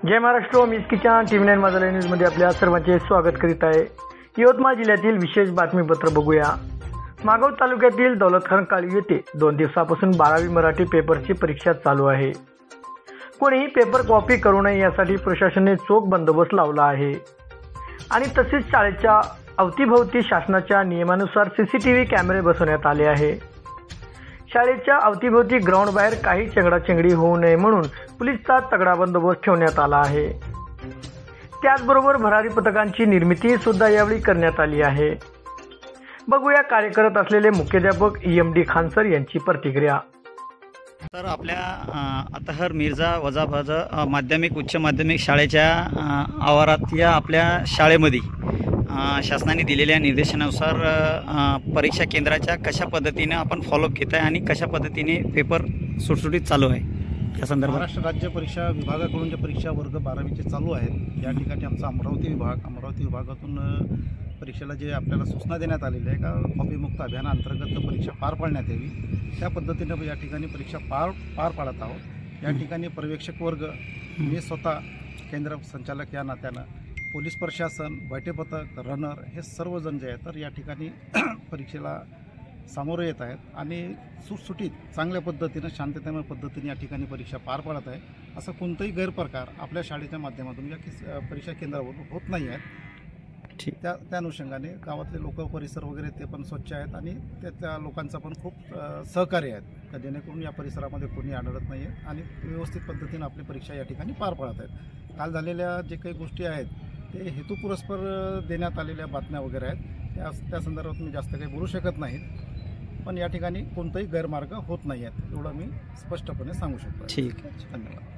जय महाराष्ट्र. मी kitchen TV9 माझा न्यूजमध्ये आपल्या सर्वांचे स्वागत करीत आहे. यवतमाळ जिल्ह्यातील विशेष बातमीपत्र बघूया. मागव तालुक्यातील दौलतखान काळी येथे 2 दिवसापासून 12वी मराठी पेपरची परीक्षा चालू आहे. कोणीही पेपर कॉपी करू नये यासाठी प्रशासनाने चोख बंदोबस्त लावला आहे आणि तसेच शाळेच्या अवतीभोवती शासनाच्या नियमानुसार CCTV कॅमेरे बसवण्यात आले आहे. शाळेच्या अवतीभोवती ग्राउंड बाहेर काही चेंगराचेंगरी होऊ नये म्हणून पोलिसचा तगडा बंदोबस्त ठेवण्यात आला आहे. त्याचबरोबर भरारी पथकांची निर्मिती सुद्धा यावेळी करण्यात आली आहे. बघूया कार्य करत असलेले मुख्याध्यापक EMD खानसर यांची प्रतिक्रिया. तर आपल्या अतहर मिर्झा वजाफज माध्यमिक उच्च माध्यमिक शाळेच्या आवारात या आपल्या शाळेमध्ये शासनाने दिलेल्या निर्देशानुसार परीक्षा केंद्राच्या कशा पद्धतीने आपण फॉलोअप घेत आहे आणि कशा पद्धतीने पेपर सुटसुटीत चालू आहे या संदर्भात महाराष्ट्र राज्य परीक्षा विभागाकडून जे परीक्षा वर्ग 12वीचे चालू आहेत या ठिकाणी आमचा अमरावती विभागातून परीक्षेला जे आपल्याला सूचना देण्यात आलेली आहे का कॉपीमुक्त अभियानाअंतर्गत परीक्षा पार पाडण्यात यावी त्या पद्धतीनं या ठिकाणी परीक्षा पार पाडत आहोत. या ठिकाणी पर्यवेक्षक वर्ग, मी स्वतः केंद्र संचालक या नात्यानं, पोलीस प्रशासन, बैठे पथक, रनर हे सर्वजण जे आहेत तर या ठिकाणी परीक्षेला सामोरे येत आहेत आणि सुटसुटीत चांगल्या पद्धतीनं शांततेमय पद्धतीने या ठिकाणी परीक्षा पार पाडत आहे. असं कोणताही गैरप्रकार आपल्या शाळेच्या माध्यमातून या परीक्षा केंद्रावर होत नाही आहेत. त्या अनुषंगाने गावातले लोक, परिसर वगैरे ते पण स्वच्छ आहेत आणि त्या लोकांचा पण खूप सहकार्य आहेत जेणेकरून या परिसरामध्ये कोणी आढळत नाही आहे आणि व्यवस्थित पद्धतीनं आपली परीक्षा या ठिकाणी पार पाडत आहेत. काल झालेल्या जे काही गोष्टी आहेत ते हेतुपुरस्पर देण्यात आलेल्या बातम्या वगैरे आहेत त्या संदर्भात मी जास्त काही बोलू शकत नाहीत, पण या ठिकाणी कोणताही गैरमार्ग होत नाही आहेत एवढं मी स्पष्टपणे सांगू शकतो. ठीक आहे, धन्यवाद.